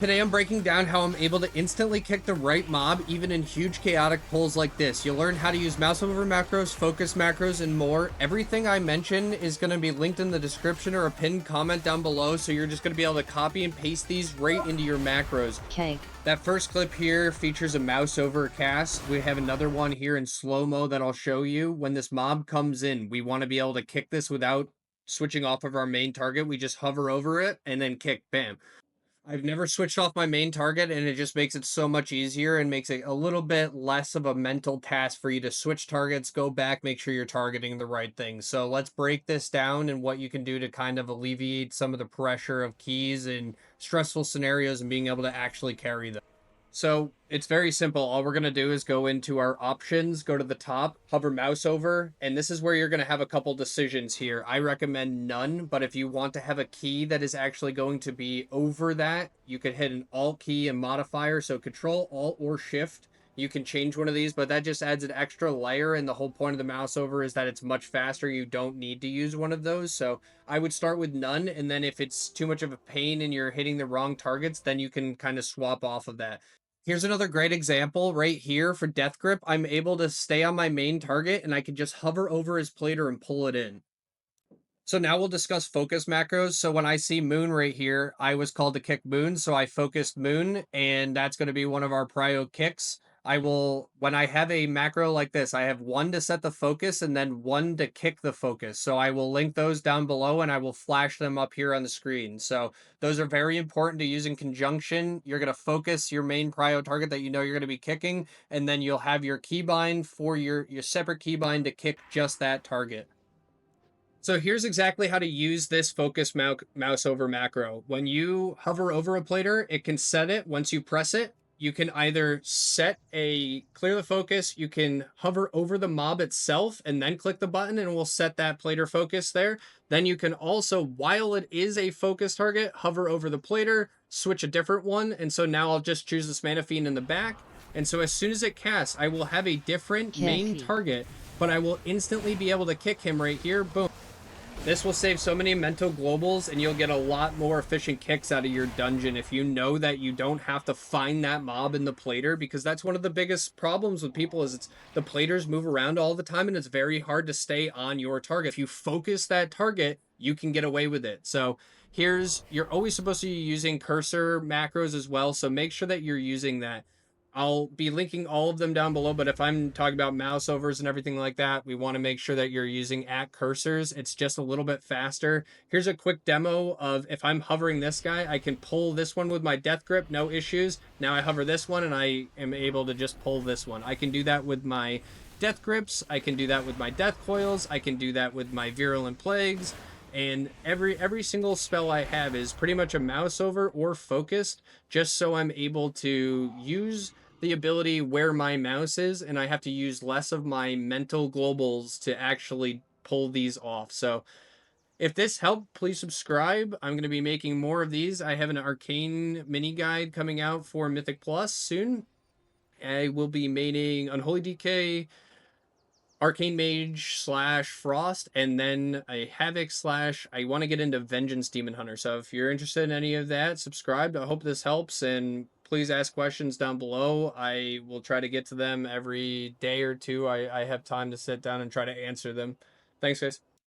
Today I'm breaking down how I'm able to instantly kick the right mob even in huge chaotic pulls like this. You'll learn how to use Mouseover macros, focus macros, and more. Everything I mention is going to be linked in the description or a pinned comment down below, so you're just going to be able to copy and paste these right into your macros. Okay. That first clip here features a Mouseover cast. We have another one here in slow-mo that I'll show you. When this mob comes in, we want to be able to kick this without switching off of our main target. We just hover over it and then kick, bam. I've never switched off my main target, and it just makes it so much easier and makes it a little bit less of a mental task for you to switch targets, go back, make sure you're targeting the right thing. So let's break this down and what you can do to kind of alleviate some of the pressure of keys and stressful scenarios and being able to actually carry them. So it's very simple. All we're going to do is go into our options, go to the top, hover mouse over, and this is where you're going to have a couple decisions here. I recommend none, but if you want to have a key that is actually going to be over that, you could hit an Alt key and modifier. So Control, Alt, or Shift. You can change one of these, but that just adds an extra layer, and the whole point of the mouse over is that it's much faster. You don't need to use one of those. So I would start with none, and then if it's too much of a pain and you're hitting the wrong targets, then you can kind of swap off of that. Here's another great example right here for Deathgrip. I'm able to stay on my main target and I can just hover over his plater and pull it in. So now we'll discuss focus macros. So when I see Moon right here, I was called to kick Moon, so I focused Moon, and that's going to be one of our prio kicks. I will, when I have a macro like this, I have one to set the focus and then one to kick the focus. So I will link those down below and I will flash them up here on the screen. So those are very important to use in conjunction. You're going to focus your main prio target that you know you're going to be kicking, and then you'll have your keybind for your separate keybind to kick just that target. So here's exactly how to use this focus mouse over macro. When you hover over a plater, it can set it. Once you press it, you can either set a clear the focus, you can hover over the mob itself and then click the button and we'll set that plater focus there. Then you can also, while it is a focus target, hover over the plater, switch a different one. And so now I'll just choose this Mana Fiend in the back. And so as soon as it casts, I will have a different main target, but I will instantly be able to kick him right here. Boom. This will save so many mental globals, and you'll get a lot more efficient kicks out of your dungeon if you know that you don't have to find that mob in the plater, because that's one of the biggest problems with people is the platers move around all the time and it's very hard to stay on your target. If you focus that target, you can get away with it. So you're always supposed to be using cursor macros as well, so make sure that you're using that. I'll be linking all of them down below, but if I'm talking about mouse overs and everything like that, we want to make sure that you're using at cursors. It's just a little bit faster. Here's a quick demo of if I'm hovering this guy, I can pull this one with my Deathgrip, no issues. Now I hover this one and I am able to just pull this one. I can do that with my Deathgrips. I can do that with my Death Coils. I can do that with my Virulent Plagues. And every single spell I have is pretty much a mouse over or focused, just so I'm able to use the ability where my mouse is, and I have to use less of my mental globals to actually pull these off. So if this helped, please subscribe. I'm going to be making more of these. I have an arcane mini guide coming out for Mythic Plus soon. I will be maining Unholy DK, Arcane Mage / Frost, and then a Havoc / I want to get into Vengeance Demon Hunter. So if you're interested in any of that, subscribe. I hope this helps, and please ask questions down below. I will try to get to them every day or two. I have time to sit down and try to answer them. Thanks, guys.